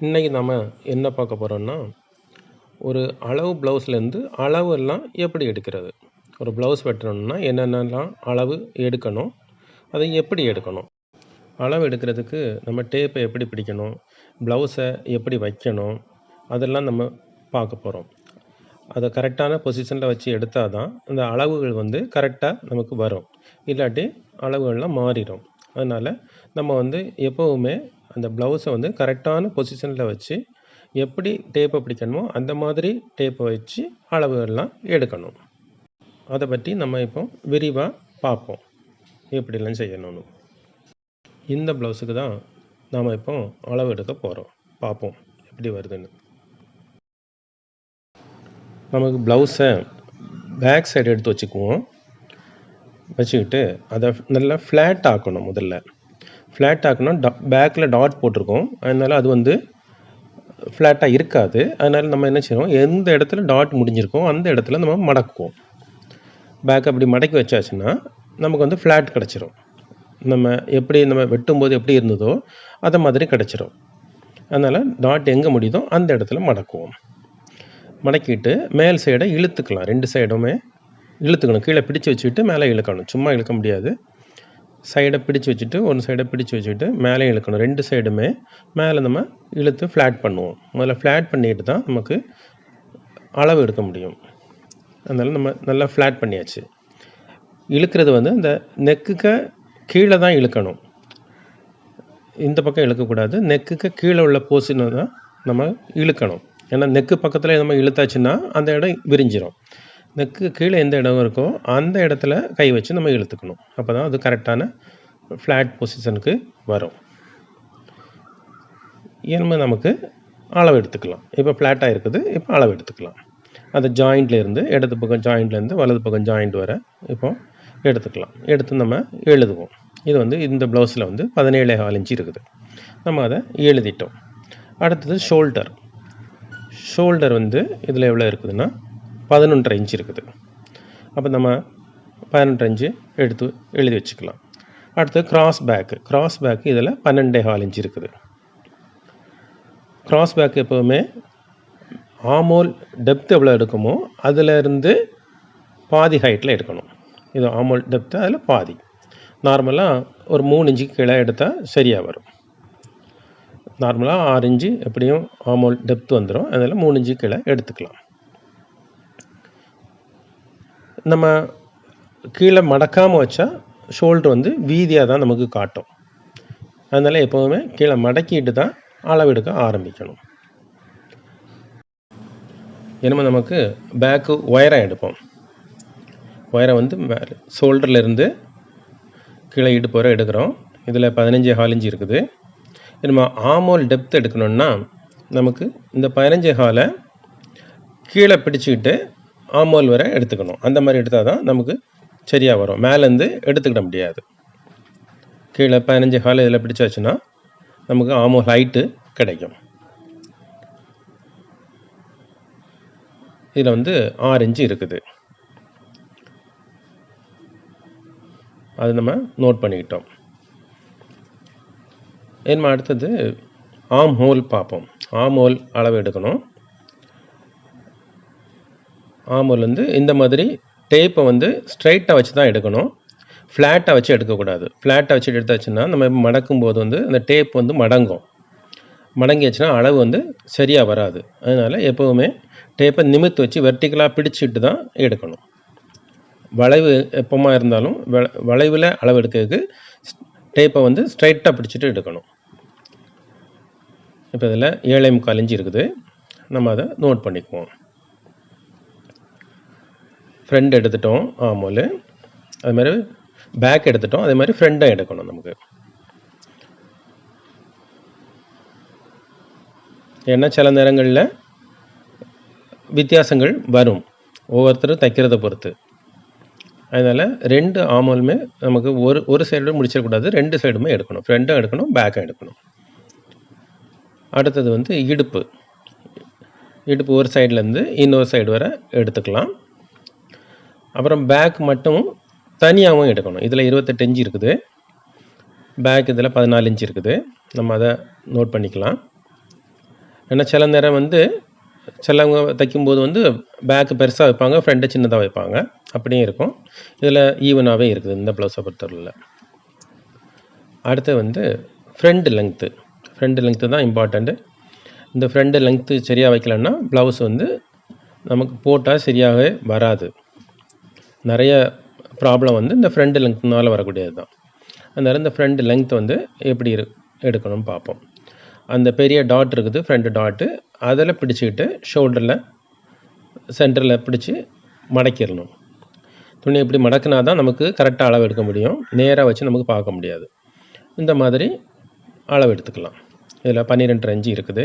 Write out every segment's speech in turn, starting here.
இன்றைக்கி நம்ம என்ன பார்க்க போகிறோம்னா ஒரு அளவு ப்ளவுஸ்லேருந்து அளவு எல்லாம் எப்படி எடுக்கிறது. ஒரு ப்ளவுஸ் வெட்டணும்னா என்னென்னலாம் அளவு எடுக்கணும், அதை எப்படி எடுக்கணும், அளவு எடுக்கிறதுக்கு நம்ம டேப்பை எப்படி பிடிக்கணும், ப்ளவுஸை எப்படி வைக்கணும், அதெல்லாம் நம்ம பார்க்க போகிறோம். அதை கரெக்டான பொசிஷனில் வச்சு எடுத்தால் தான் அந்த அளவுகள் வந்து கரெக்டாக நமக்கு வரும். இல்லாட்டி அளவுகள்லாம் மாறிடும். அதனால் நம்ம எப்போவுமே அந்த ப்ளவுஸை கரெக்டான பொசிஷனில் வச்சு எப்படி டேப்பை பிடிக்கணுமோ அந்த மாதிரி டேப்பை வச்சு அளவுகள்லாம் எடுக்கணும். அதை பற்றி நம்ம இப்போ விரிவாக பார்ப்போம், எப்படிலாம் செய்யணும்னு. இந்த ப்ளவுஸுக்கு தான் நாம் இப்போ அளவு எடுக்க போகிறோம். பார்ப்போம் எப்படி வருதுன்னு. நமக்கு ப்ளவுஸை பேக் சைடு எடுத்து வச்சுக்கிட்டு அதை நல்லா ஃப்ளாட் ஆக்கணும். முதல்ல ஃப்ளாட் ஆக்கணும். பேக்கில் டாட் போட்டிருக்கோம், அதனால் அது ஃப்ளாட்டாக இருக்காது. அதனால் நம்ம என்ன செய்வோம், எந்த இடத்துல டாட் முடிஞ்சிருக்கோம் அந்த இடத்துல நம்ம மடக்குவோம். பேக் அப்படி மடக்கி வச்சாச்சுன்னா நமக்கு ஃப்ளாட் கிடச்சிரும். நம்ம வெட்டும்போது எப்படி இருந்ததோ அதை மாதிரி கிடச்சிரும். அதனால் டாட் எங்கே முடியுதோ அந்த இடத்துல மடக்குவோம். மடக்கிட்டு மேல் சைடை இழுத்துக்கலாம். 2 சைடுமே இழுத்துக்கணும். கீழே பிடிச்சி வச்சுக்கிட்டு மேலே இழுக்கணும். சும்மா இழுக்க முடியாது. சைடை பிடிச்சி வச்சுட்டு ஒரு சைடை பிடிச்சி வச்சுக்கிட்டு மேலே இழுக்கணும். 2 சைடுமே மேலே நம்ம இழுத்து ஃப்ளாட் பண்ணுவோம். முதல்ல ஃப்ளாட் பண்ணிட்டு தான் நமக்கு அளவு எடுக்க முடியும். அதனால் நம்ம நல்லா ஃப்ளாட் பண்ணியாச்சு. இழுக்கிறது அந்த நெக்குக்கு கீழே தான் இழுக்கணும். இந்த பக்கம் இழுக்கக்கூடாது. நெக்குக்கு கீழே உள்ள போர்ஷனை தான் நம்ம இழுக்கணும். ஏன்னா நெக்கு பக்கத்தில் நம்ம இழுத்தாச்சுன்னா அந்த இடம் விரிஞ்சிடும். நெக்கு கீழே எந்த இடம் இருக்கோ அந்த இடத்துல கை வச்சு நம்ம இழுத்துக்கணும். அப்போ தான் அது கரெக்டான ஃப்ளாட் பொசிஷனுக்கு வரும். நமக்கு அளவு எடுத்துக்கலாம். இப்போ ஃப்ளாட்டாக இருக்குது, இப்போ அளவு எடுத்துக்கலாம். அது ஜாயிண்ட்லேருந்து இடது பக்கம் ஜாயிண்ட்லேருந்து வலது பக்கம் ஜாயிண்ட் வர இப்போ எடுத்துக்கலாம். எடுத்து நம்ம எழுதுவோம். இது இந்த ப்ளவுஸில் 17.25 இன்ச்சு இருக்குது. நம்ம அதை எழுதிட்டோம். அடுத்தது ஷோல்டர். ஷோல்டர் இதில் எவ்வளோ இருக்குதுன்னா 11.5 இன்ச்சு இருக்குது. அப்போ நம்ம 11.5 இன்ச்சு எடுத்து எழுதி வச்சுக்கலாம். அடுத்து கிராஸ் பேக்கு இதில் 12.25 இன்ச்சு இருக்குது. கிராஸ் பேக் எப்போவுமே ஆமோல் டெப்த் எவ்வளோ எடுக்குமோ அதிலேருந்து பாதி ஹைட்டில் எடுக்கணும். இது ஆமோல் டெப்த்து, அதில் பாதி. நார்மலாக ஒரு 3 இன்ச்சுக்கு கீழே எடுத்தால் சரியாக வரும். நார்மலாக 6 இன்ச்சு எப்படியும் ஆமோல் டெப்த் வந்துடும். அதில் 3 இன்ச்சுக்கு கீழே எடுத்துக்கலாம். நம்ம கீழே மடக்காமல் வச்சா ஷோல்டர் வீதியாக தான் நமக்கு காட்டும். அதனால் எப்போவுமே கீழே மடக்கிட்டு தான் அளவெடுக்க ஆரம்பிக்கணும். ஏன்னா நமக்கு பேக்கு ஒயரம் எடுப்போம். ஒயரம் மேலே ஷோல்டர்லேருந்து கீழே இடுப்பு வரை எடுக்கிறோம். இதில் 15.25 இன்ச்சு இருக்குது. நம்ம ஆமோல் டெப்த் எடுக்கணும்னா நமக்கு இந்த 15.25 கீழே பிடிச்சிக்கிட்டு ஆமோல் வரை எடுத்துக்கணும். அந்த மாதிரி எடுத்தால் தான் நமக்கு சரியாக வரும். மேலேருந்து எடுத்துக்கிட முடியாது. கீழே 15.25 இதில் பிடிச்சாச்சுன்னா நமக்கு ஆமோல் ஹைட்டு கிடைக்கும். இதில் 6 இன்ச்சு இருக்குது. அது நம்ம நோட் பண்ணிக்கிட்டோம். ஏன்னா அடுத்தது ஆம் ஹோல் பார்ப்போம். ஆம் ஹோல் அளவு எடுக்கணும். ஆம் ஹோல் இந்த மாதிரி டேப்பை ஸ்ட்ரைட்டாக வச்சு தான் எடுக்கணும். ஃப்ளாட்டாக வச்சு எடுக்கக்கூடாது. ஃப்ளாட்டாக வச்சு எடுத்தாச்சுன்னா நம்ம மடக்கும் போது அந்த டேப் மடங்கும். மடங்கியாச்சுன்னா அளவு சரியாக வராது. அதனால் எப்போவுமே டேப்பை நிமித்து வச்சு வெர்டிக்கலாக பிடிச்சிட்டு தான் எடுக்கணும். வளைவு எப்போமா இருந்தாலும் வளைவில் அளவு எடுக்கிறதுக்கு டேப்பை ஸ்ட்ரைட்டாக பிடிச்சிட்டு எடுக்கணும். இப்போ இதில் 7.25 இன்ச்சு இருக்குது. நம்ம அதை நோட் பண்ணிக்குவோம். ஃப்ரண்ட் எடுத்துட்டோம் ஆமோல். அது மாதிரி பேக் எடுத்துட்டோம். அதே மாதிரி ஃப்ரண்ட்டும் எடுக்கணும் நமக்கு. ஏன்னா சில நேரங்களில் வித்தியாசங்கள் வரும், ஒவ்வொருத்தரும் தைக்கிறத பொறுத்து. அதனால் 2 ஆமோலுமே நமக்கு ஒரு சைடு முடிச்சிடக்கூடாது. 2 சைடுமே எடுக்கணும். ஃப்ரண்ட்டும் எடுக்கணும், பேக்கும் எடுக்கணும். அடுத்தது இடுப்பு. இடுப்பு ஒரு சைட்லேருந்து இன்னொரு சைடு வரை எடுத்துக்கலாம். அப்புறம் பேக் மட்டும் தனியாகவும் எடுக்கணும். இதில் 28 இன்ச்சு இருக்குது. பேக் இதில் 14 இன்ச்சு இருக்குது. நம்ம அதை நோட் பண்ணிக்கலாம். ஏன்னா சில நேரம் வந்து சிலவங்க தைக்கும்போது வந்து பேக்கு பெருசாக வைப்பாங்க, ஃப்ரண்ட்டு சின்னதாக வைப்பாங்க. அப்படியும் இருக்கும். இதில் ஈவனாகவே இருக்குது இந்த ப்ளவுஸை பொறுத்தவரையில். அடுத்து வந்து ஃப்ரண்ட் லெங்க்த்து. ஃப்ரண்ட் லெங்க்த்து தான் இம்பார்ட்டண்ட்டு. இந்த ஃப்ரண்ட் லெங்க்த்து சரியாக வைக்கலன்னா ப்ளவுஸ் வந்து நமக்கு போட்டால் சரியாகவே வராது. நிறைய ப்ராப்ளம் வந்து இந்த ஃப்ரண்ட் லெங்க்த்னால் வரக்கூடியது தான். அதனால் இந்த ஃப்ரண்ட் லெங்க்த் வந்து எப்படி எடுக்கணும்னு பார்ப்போம். அந்த பெரிய டாட் இருக்குது, ஃப்ரண்ட் டாட்டு, அதில் பிடிச்சிக்கிட்டு ஷோல்டரில் சென்டரில் பிடிச்சி மடக்கிடணும். துணி இப்படி மடக்கினா தான் நமக்கு கரெக்டாக அளவு எடுக்க முடியும். நேராக வச்சு நமக்கு பார்க்க முடியாது. இந்த மாதிரி அளவு எடுத்துக்கலாம். இதில் 12 இன்ச்சு இருக்குது.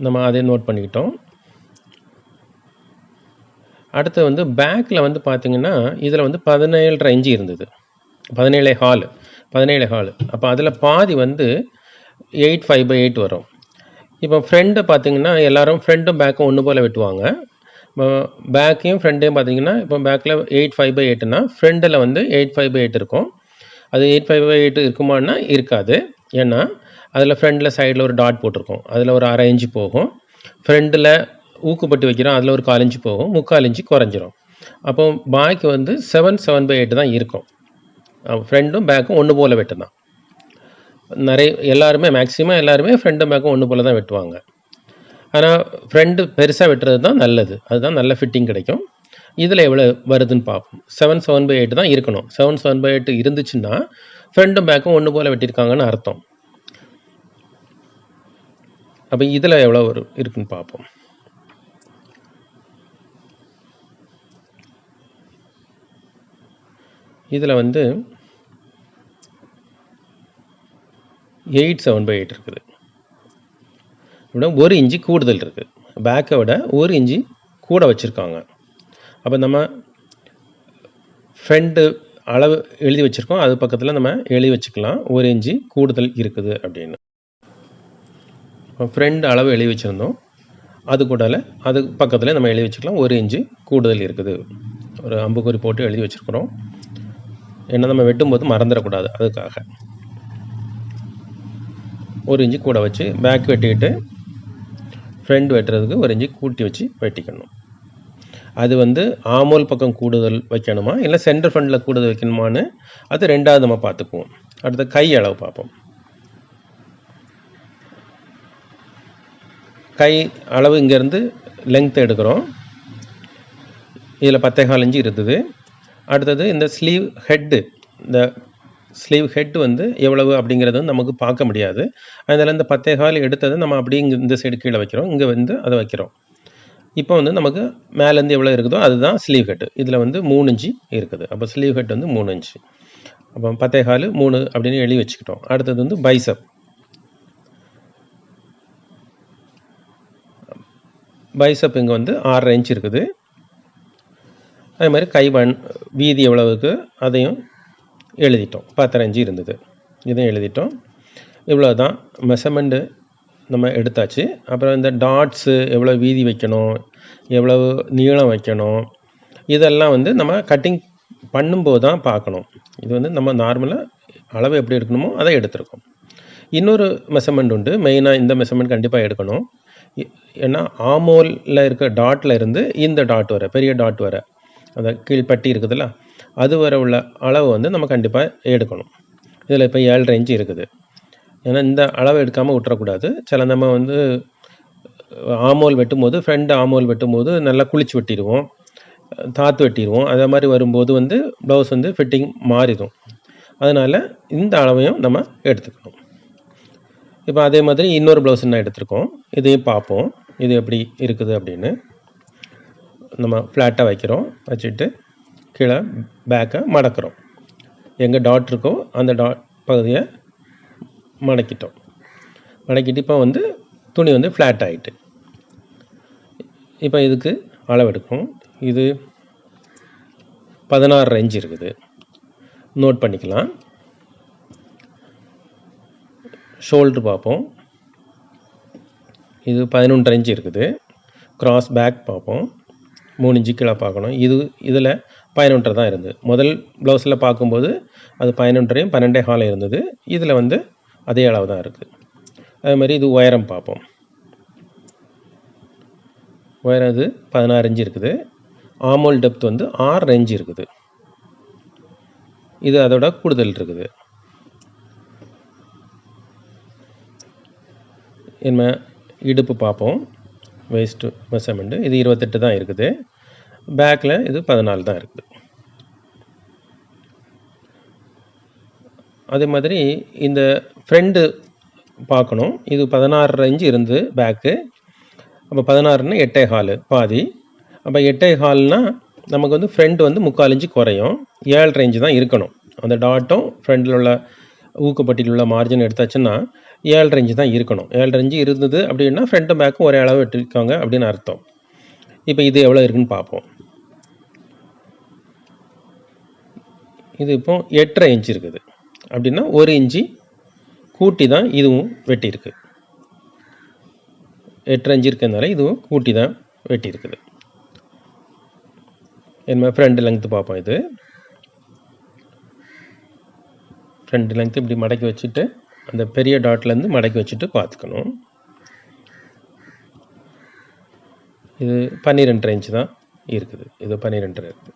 நம்ம அதை நோட் பண்ணிக்கிட்டோம். அடுத்து வந்து பேக்கில் வந்து பார்த்திங்கன்னா இதில் வந்து 17.5 இன்ச்சு இருந்தது. 17.5 அப்போ அதில் பாதி வந்து 8/5/8 வரும். இப்போ ஃப்ரண்ட்டை பார்த்திங்கன்னா எல்லோரும் ஃப்ரண்ட்டும் பேக்கும் ஒன்று போல் வெட்டுவாங்க. பேக்கையும் ஃப்ரண்ட்டையும் பார்த்திங்கன்னா இப்போ பேக்கில் 8/5/8னா ஃப்ரண்ட்டில் வந்து 8/5/8 இருக்கும். அது 8/5/8 இருக்குமான்னா இருக்காது. ஏன்னா அதில் ஃப்ரண்ட்டில் சைடில் ஒரு டாட் போட்டிருக்கோம், அதில் ஒரு 1/2 இன்ச்சு போகும். ஃப்ரண்ட்டில் ஊக்குப்பட்டு வைக்கிறோம், அதில் ஒரு 1/4 இன்ச்சு போகும், 3/4 இன்ச்சு குறைஞ்சிரும். அப்போ பாய்க்கு வந்து 7/7/8 தான் இருக்கும். ஃப்ரண்ட்டும் பேக்கும் ஒன்று போல் வெட்டு தான். எல்லாருமே மேக்ஸிமம் எல்லாருமே ஃப்ரண்ட்டும் பேக்கும் ஒன்று போல் தான் வெட்டுவாங்க. ஆனால் ஃப்ரண்ட்டு பெருசாக வெட்டுறது தான் நல்லது. அதுதான் நல்ல ஃபிட்டிங் கிடைக்கும். இதில் எவ்வளோ வருதுன்னு பார்ப்போம். 7/7/8 தான் இருக்கணும். 7/7/8 இருந்துச்சுன்னா ஃப்ரண்ட்டும் பேக்கும் ஒன்று போல் வெட்டியிருக்காங்கன்னு அர்த்தம். அப்போ இதில் எவ்வளோ இருக்குன்னு பார்ப்போம். இதில் வந்து 8/7/8 இருக்குது. விட 1 இன்ச்சு கூடுதல் இருக்குது. பேக்கை விட 1 இன்ச்சு கூட வச்சுருக்காங்க. அப்போ நம்ம ஃப்ரண்ட்டு அளவு எழுதி வச்சுருக்கோம், அது பக்கத்தில் நம்ம எழுதி வச்சுக்கலாம் 1 இன்ச்சு கூடுதல் இருக்குது அப்படின்னு. ஃப்ரண்ட் அளவு எழுதி வச்சுருந்தோம், அது அது பக்கத்தில் நம்ம எழுதி வச்சுக்கலாம் 1 இன்ச்சு கூடுதல் இருக்குது. ஒரு அம்புக்குறி போட்டு எழுதி வச்சுருக்குறோம். ஏன்னா நம்ம வெட்டும்போது மறந்துடக்கூடாது, அதுக்காக 1 இன்ச்சு கூட வச்சு பேக் வெட்டிக்கிட்டு ஃப்ரண்ட் வெட்டுறதுக்கு 1 இன்ச்சு கூட்டி வச்சு வெட்டிக்கணும். அது வந்து ஆமோல் பக்கம் கூடுதல் வைக்கணுமா இல்லை சென்டர் ஃப்ரண்டில் கூடுதல் வைக்கணுமான்னு அது ரெண்டாவது நம்ம பார்த்துக்குவோம். அடுத்த கை அளவு பார்ப்போம். கை அளவு இங்கேருந்து லெங்க்த் எடுக்கிறோம். இதில் 10.25 இன்ச்சு இருக்குது. அடுத்தது இந்த ஸ்லீவ் ஹெட்டு வந்து எவ்வளவு அப்படிங்கிறது நமக்கு பார்க்க முடியாது. அதனால் இந்த 10.25 எடுத்தது நம்ம அப்படியே இந்த சைடு கீழே வைக்கிறோம், இங்கே வந்து அதை வைக்கிறோம். இப்போ வந்து நமக்கு மேலேருந்து எவ்வளோ இருக்குதோ அதுதான் ஸ்லீவ் ஹெட்டு. இதில் வந்து 3 இன்ச்சு இருக்குது. அப்போ ஸ்லீவ் ஹெட் வந்து 3 இன்ச்சு. அப்போ 10.25 3 அப்படின்னு எழுதி வச்சுக்கிட்டோம். அடுத்தது வந்து பைசப் இங்கே வந்து 6.5 இன்ச்சு இருக்குது. அதே மாதிரி கை வீதி எவ்வளவுக்கு அதையும் எழுதிட்டோம். 10.5 இன்ச்சு இருந்தது, இதையும் எழுதிட்டோம். இவ்வளோ தான் மெஷர்மெண்ட்டு நம்ம எடுத்தாச்சு. அப்புறம் இந்த டாட்ஸு எவ்வளோ வீதி வைக்கணும், எவ்வளவு நீளம் வைக்கணும், இதெல்லாம் வந்து நம்ம கட்டிங் பண்ணும்போது தான் பார்க்கணும். இது வந்து நம்ம நார்மலாக அளவு எப்படி எடுக்கணுமோ அதை எடுத்துருக்கோம். இன்னொரு மெஷர்மெண்ட் உண்டு. மெயினாக இந்த மெஷர்மெண்ட் கண்டிப்பாக எடுக்கணும். ஏன்னா ஆமோலில் இருக்க டாட்டில் இருந்து இந்த டாட் வர, பெரிய டாட் வர, அந்த கீழ்பட்டி இருக்குதுல்ல, அது வர உள்ள அளவு வந்து நம்ம கண்டிப்பாக எடுக்கணும். இதில் இப்போ 7.5 இன்ச்சு இருக்குது. ஏன்னா இந்த அளவு எடுக்காமல் விட்டுறக்கூடாது. சில நம்ம வந்து ஆமோல் வெட்டும்போது ஃப்ரண்ட் ஆமோல் வெட்டும்போது நல்லா குளிச்சு வெட்டிடுவோம், தாத்து வெட்டிடுவோம். அதே மாதிரி வரும்போது வந்து ப்ளவுஸ் வந்து ஃபிட்டிங் மாறிடும். அதனால் இந்த அளவையும் நம்ம எடுத்துக்கணும். இப்போ அதே மாதிரி இன்னொரு ப்ளவுஸ் என்ன எடுத்துருக்கோம், இதையும் பார்ப்போம் இது எப்படி இருக்குது அப்படின்னு. நம்ம ஃப்ளாட்டாக வைக்கிறோம், வச்சுட்டு கீழே பேக்கை மடக்கிறோம். எங்கே டாட் இருக்கோ அந்த டாட் பகுதியை மடக்கிட்டு இப்போ வந்து துணி வந்து ஃப்ளாட் ஆகிட்டு. இப்போ இதுக்கு அளவு எடுக்கும். இது 16.5 இன்ச்சு இருக்குது, நோட் பண்ணிக்கலாம். ஷோல்ட்ரு பார்ப்போம். இது 11.5 இன்ச்சு இருக்குது. கிராஸ் பேக் பார்ப்போம், 3 இன்ச்சு கீழே பார்க்கணும். இதில் 11.5 தான் இருந்தது. முதல் ப்ளவுஸில் பார்க்கும்போது அது 11.5 12.5 இருந்தது. இதில் வந்து அதே அளவு தான் இருக்குது. அதே மாதிரி இது உயரம் பார்ப்போம். உயரம் இது 16 இன்ச்சு இருக்குது. ஆமோல் டெப்த் வந்து 6 இன்ச்சு இருக்குது. இது அதோட கூடுதல் இருக்குது. என்ன இடுப்பு பார்ப்போம். வேஸ்ட்டு மெஷர்மெண்ட்டு இது 28 தான் இருக்குது. பேக்கில் இது 14 தான் இருக்குது. அதே மாதிரி இந்த ஃப்ரண்ட்டு பார்க்கணும். இது 16 இன்ச்சு இருந்து பேக்கு. அப்போ 16ன்னா 8.25 பாதி. அப்போ 8.25னா நமக்கு வந்து ஃப்ரண்ட் வந்து 3/4 இன்ச்சு குறையும். 7.5 இன்ச்சு தான் இருக்கணும். அந்த டாட்டும் ஃப்ரண்டில் உள்ள ஊக்கப்பட்டியில் உள்ள மார்ஜின் எடுத்தாச்சுன்னா 7.5 இன்ச்சு தான் இருக்கணும். 7.5 இன்ச்சு இருந்தது அப்படின்னா ஃப்ரண்ட்டும் பேக்கும் ஒரே அளவு வெட்டிருக்காங்க அப்படின்னு அர்த்தம். இப்போ இது எவ்வளோ இருக்குன்னு பார்ப்போம். இது இப்போ 8.5 இன்ச்சு இருக்குது. அப்படின்னா 1 இன்ச்சு கூட்டி தான் இதுவும் வெட்டியிருக்கு. 8.5 இன்ச்சு இருக்கிறதுனால இதுவும் கூட்டி தான் வெட்டியிருக்குது. என்ன ஃப்ரண்ட் லெங்க்த்து பார்ப்போம். இது ஃப்ரண்ட் லெங்க்த்து இப்படி மடக்கி வச்சுட்டு அந்த பெரிய டாட்லேருந்து மடக்கி வச்சுட்டு பார்த்துக்கணும். இது 12.5 இன்ச்சு தான் இருக்குது. இது 12.5 இருக்குது.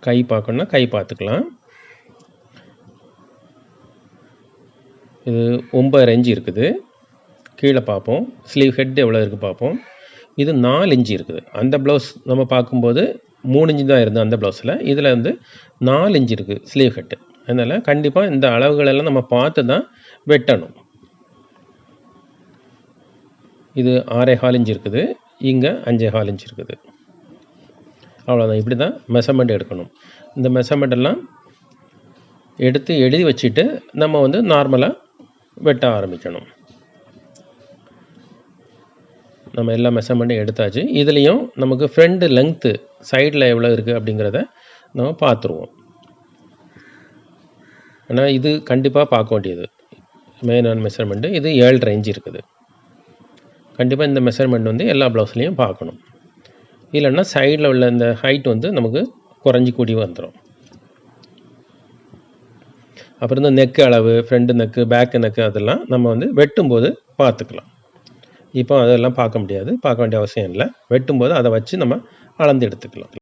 கை பார்க்கணுன்னா கை பார்த்துக்கலாம். இது 9.5 இன்ச்சு இருக்குது. கீழே பார்ப்போம். ஸ்லீவ் ஹெட் எவ்வளோ இருக்குது பார்ப்போம். இது 4 இன்ச்சு இருக்குது. அந்த ப்ளவுஸ் நம்ம பார்க்கும்போது 3 இன்ச்சு தான் இருந்தது அந்த ப்ளவுஸில். இதில் வந்து 4 இன்ச்சு இருக்குது ஸ்லீவ் ஹெட்டு. அதனால் கண்டிப்பாக இந்த அளவுகளெல்லாம் நம்ம பார்த்து தான் வெட்டணும். இது 6.25 இன்ச்சு இருக்குது. இங்கே 5.25 இன்ச்சு இருக்குது. அவ்வளோதான். இப்படி தான் மெஷர்மெண்ட் எடுக்கணும். இந்த மெஷர்மெண்ட் எல்லாம் எடுத்து எழுதி வச்சுட்டு நம்ம வந்து நார்மலாக வெட்ட ஆரம்பிக்கணும். நம்ம எல்லா மெஷர்மெண்ட்டும் எடுத்தாச்சு. இதுலேயும் நமக்கு ஃப்ரண்ட் லெங்க்த்து சைடில் எவ்வளோ இருக்குது அப்படிங்கிறத நம்ம பார்த்துருவோம். ஆனால் இது கண்டிப்பாக பார்க்க வேண்டியது மெயினான மெஷர்மெண்ட்டு. இது 7.5 இன்ச்சு இருக்குது. கண்டிப்பாக இந்த மெஷர்மெண்ட் வந்து எல்லா ப்ளவுஸ்லேயும் பார்க்கணும். இல்லைன்னா சைடில் உள்ள இந்த ஹைட் வந்து நமக்கு குறைஞ்சி கூடி வந்துடும். அப்புறம் இந்த நெக்கு அளவு, ஃப்ரண்ட் நெக்கு, பேக்கு நெக்கு அதெல்லாம் நம்ம வந்து வெட்டும்போது பார்த்துக்கலாம். இப்போ அதெல்லாம் பார்க்க முடியாது. பார்க்க வேண்டிய அவசியம் இல்லை. வெட்டும்போது அதை வச்சு நம்ம அளந்து எடுத்துக்கலாம்.